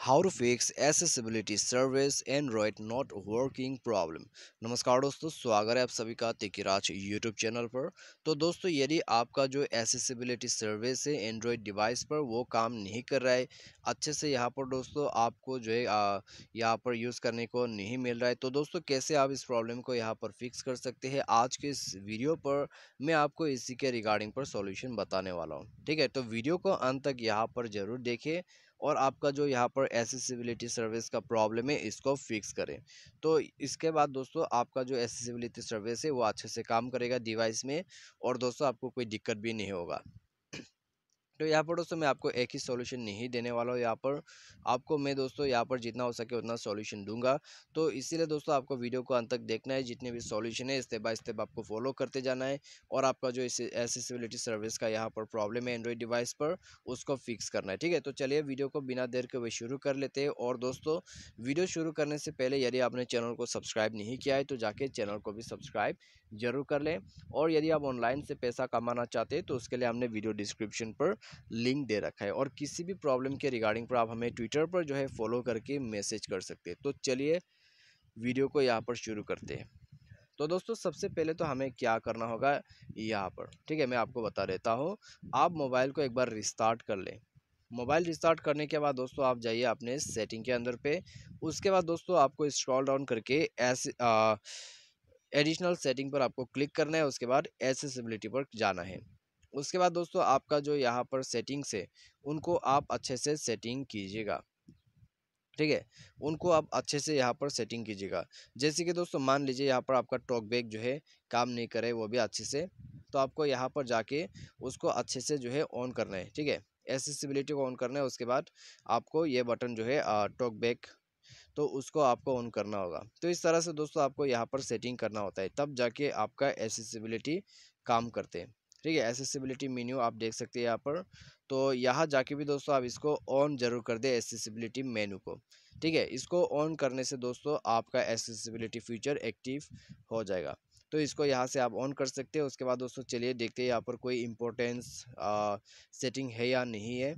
How to fix accessibility service Android not working problem. नमस्कार दोस्तों, स्वागत है आप सभी का तिकिराज यूट्यूब चैनल पर। तो दोस्तों, यदि आपका जो एसेसिबिलिटी सर्विस है एंड्रॉयड डिवाइस पर वो काम नहीं कर रहा है अच्छे से, यहाँ पर दोस्तों आपको जो है यहाँ पर यूज़ करने को नहीं मिल रहा है, तो दोस्तों कैसे आप इस प्रॉब्लम को यहाँ पर फिक्स कर सकते हैं, आज के इस वीडियो पर मैं आपको इसी के रिगार्डिंग पर सॉल्यूशन बताने वाला हूँ। ठीक है, तो वीडियो को अंत तक यहाँ पर जरूर देखें और आपका जो यहाँ पर एसेसिबिलिटी सर्विस का प्रॉब्लम है इसको फिक्स करें। तो इसके बाद दोस्तों आपका जो एसेसिबिलिटी सर्विस है वो अच्छे से काम करेगा डिवाइस में, और दोस्तों आपको कोई दिक्कत भी नहीं होगा। तो यहाँ पर दोस्तों मैं आपको एक ही सॉल्यूशन नहीं देने वाला हूँ, यहाँ पर आपको मैं दोस्तों यहाँ पर जितना हो सके उतना सॉल्यूशन दूंगा। तो इसीलिए दोस्तों आपको वीडियो को अंत तक देखना है, जितने भी सॉल्यूशन है स्टेप बाय स्टेप आपको फॉलो करते जाना है, और आपका जो एसेसिबिलिटी सर्विस का यहाँ पर प्रॉब्लम है एंड्रॉइड डिवाइस पर उसको फिक्स करना है। ठीक है, तो चलिए वीडियो को बिना देर के हुए शुरू कर लेते हैं। और दोस्तों, वीडियो शुरू करने से पहले यदि आपने चैनल को सब्सक्राइब नहीं किया है तो जाके चैनल को भी सब्सक्राइब जरूर कर लें। और यदि आप ऑनलाइन से पैसा कमाना चाहते हैं तो उसके लिए हमने वीडियो डिस्क्रिप्शन पर लिंक दे रखा है, और किसी भी प्रॉब्लम के रिगार्डिंग पर आप हमें ट्विटर पर जो है फॉलो करके मैसेज कर सकते हैं। तो चलिए वीडियो को यहाँ पर शुरू करते हैं। तो दोस्तों सबसे पहले तो हमें क्या करना होगा यहाँ पर, ठीक है, मैं आपको बता देता हूँ। आप मोबाइल को एक बार रिस्टार्ट कर लें। मोबाइल रिस्टार्ट करने के बाद दोस्तों आप जाइए अपने सेटिंग के अंदर पे। उसके बाद दोस्तों आपको स्क्रॉल डाउन करके ऐसे एडिशनल सेटिंग पर आपको क्लिक करना है। उसके बाद एसेसिबिलिटी पर जाना है। उसके बाद दोस्तों आपका जो यहाँ पर सेटिंग्स है उनको आप अच्छे से सेटिंग कीजिएगा। ठीक है, उनको आप अच्छे से यहाँ पर सेटिंग कीजिएगा। जैसे कि दोस्तों मान लीजिए यहाँ पर आपका टॉक बैक जो है काम नहीं करे वो भी अच्छे से, तो आपको यहाँ पर जाके उसको अच्छे से जो है ऑन करना है। ठीक है, एसेसिबिलिटी को ऑन करना है। उसके बाद आपको ये बटन जो है टॉक बैक, तो उसको आपको ऑन करना होगा। तो इस तरह से दोस्तों आपको यहाँ पर सेटिंग करना होता है, तब जाके आपका एसेसिबिलिटी काम करते हैं। ठीक है, एसेसिबिलिटी मेन्यू आप देख सकते हैं यहाँ पर। तो यहाँ जाके भी दोस्तों आप इसको ऑन जरूर कर दें एसेसिबिलिटी मेन्यू को। ठीक है, इसको ऑन करने से दोस्तों आपका एसेसिबिलिटी फीचर एक्टिव हो जाएगा। तो इसको यहाँ से आप ऑन कर सकते हैं। उसके बाद दोस्तों चलिए देखते हैं यहाँ पर कोई इम्पोर्टेंस सेटिंग है या नहीं है।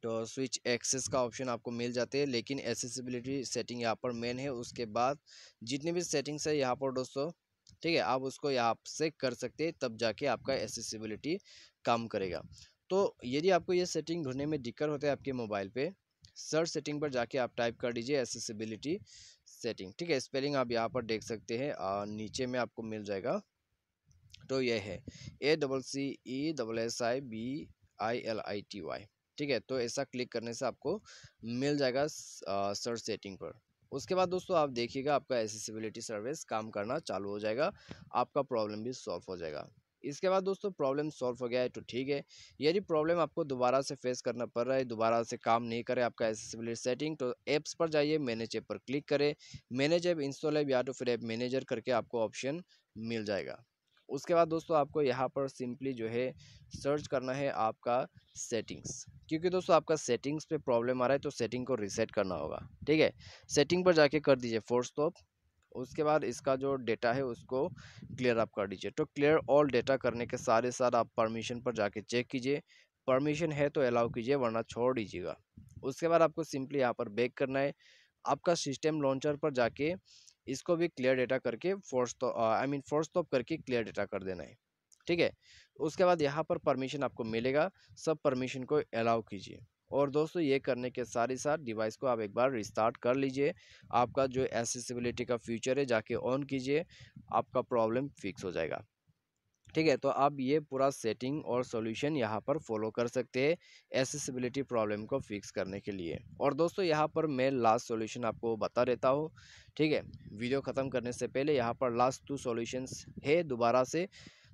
तो स्विच एक्सेस का ऑप्शन आपको मिल जाते हैं, लेकिन एसेसिबिलिटी सेटिंग यहाँ पर मेन है। उसके बाद जितनी भी सेटिंग्स है यहाँ पर दोस्तों, ठीक है, आप उसको यहाँ से कर सकते हैं, तब जाके आपका एसेसिबिलिटी काम करेगा। तो यदि आपको ये सेटिंग ढूंढने में दिक्कत होता है आपके मोबाइल पे, सर्च सेटिंग पर जाके आप टाइप कर दीजिए एसेसिबिलिटी सेटिंग। ठीक है, स्पेलिंग आप यहाँ पर देख सकते हैं, नीचे में आपको मिल जाएगा। तो ये है ACCESSIBILITY। ठीक है, तो ऐसा क्लिक करने से आपको मिल जाएगा सर्च सेटिंग पर। उसके बाद दोस्तों आप देखिएगा आपका एसेसिबिलिटी सर्विस काम करना चालू हो जाएगा, आपका प्रॉब्लम भी सॉल्व हो जाएगा। इसके बाद दोस्तों प्रॉब्लम सॉल्व हो गया है तो ठीक है। यदि प्रॉब्लम आपको दोबारा से फेस करना पड़ रहा है, दोबारा से काम नहीं करे आपका एसेसिबिलिटी सेटिंग, तो ऐप्स पर जाइए, मैनेज ऐप पर क्लिक करें। मैनेज ऐप इंस्टॉल ऐप या तो फिर ऐप मैनेजर करके आपको ऑप्शन मिल जाएगा। उसके बाद दोस्तों आपको यहाँ पर सिंपली जो है सर्च करना है आपका सेटिंग्स, क्योंकि दोस्तों आपका सेटिंग्स पे प्रॉब्लम आ रहा है तो सेटिंग को रीसेट करना होगा। ठीक है, सेटिंग पर जाके कर दीजिए फोर्स स्टॉप। उसके बाद इसका जो डेटा है उसको क्लियर अप कर दीजिए। तो क्लियर ऑल डेटा करने के साथ साथ आप परमिशन पर जाके चेक कीजिए, परमिशन है तो अलाउ कीजिए वरना छोड़ दीजिएगा। उसके बाद आपको सिंपली यहाँ पर बैक करना है, आपका सिस्टम लॉन्चर पर जाके इसको भी क्लियर डेटा करके फोर्स स्टॉप करके क्लियर डेटा कर देना है। ठीक है, उसके बाद यहाँ पर परमिशन आपको मिलेगा, सब परमिशन को अलाउ कीजिए। और दोस्तों ये करने के साथ ही साथ डिवाइस को आप एक बार रिस्टार्ट कर लीजिए, आपका जो एसेसिबिलिटी का फीचर है जाके ऑन कीजिए, आपका प्रॉब्लम फिक्स हो जाएगा। ठीक है, तो आप ये पूरा सेटिंग और सॉल्यूशन यहाँ पर फॉलो कर सकते हैं एसेसिबिलिटी प्रॉब्लम को फिक्स करने के लिए। और दोस्तों यहाँ पर मैं लास्ट सॉल्यूशन आपको बता देता हूँ। ठीक है, वीडियो ख़त्म करने से पहले यहाँ पर लास्ट 2 सॉल्यूशंस है दोबारा से।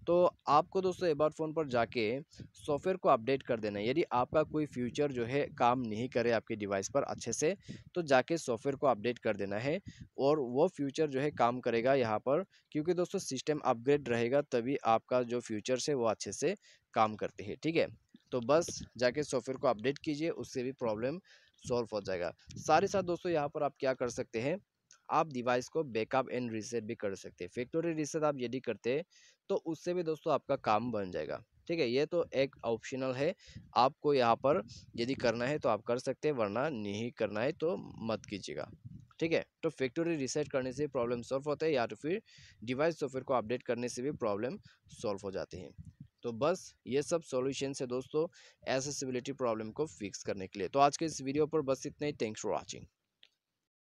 तो आपको दोस्तों एक बार फ़ोन पर जाके सॉफ्टवेयर को अपडेट कर देना है। यदि आपका कोई फ्यूचर जो है काम नहीं करे आपके डिवाइस पर अच्छे से, तो जाके सॉफ्टवेयर को अपडेट कर देना है, और वो फ्यूचर जो है काम करेगा यहाँ पर। क्योंकि दोस्तों सिस्टम अपग्रेड रहेगा तभी आपका जो फ्यूचर्स है वो अच्छे से काम करते हैं। ठीक है, तो बस जाके सॉफ्टवेयर को अपडेट कीजिए, उससे भी प्रॉब्लम सॉल्व हो जाएगा। साथ ही साथ दोस्तों यहाँ पर आप क्या कर सकते हैं, आप डिवाइस को बैकअप एंड रीसेट भी कर सकते हैं। फैक्टरी रीसेट आप यदि करते हैं तो उससे भी दोस्तों आपका काम बन जाएगा। ठीक है, ये तो एक ऑप्शनल है, आपको यहाँ पर यदि करना है तो आप कर सकते हैं, वरना नहीं करना है तो मत कीजिएगा। ठीक है, तो फैक्ट्री रीसेट करने से प्रॉब्लम सॉल्व होता है, या तो फिर डिवाइस सॉफ्टवेयर को अपडेट करने से भी प्रॉब्लम सॉल्व हो जाती है। तो बस ये सब सॉल्यूशन है दोस्तों, एक्सेसिबिलिटी प्रॉब्लम को फिक्स करने के लिए। तो आज के इस वीडियो पर बस इतना ही। Thanks for watching.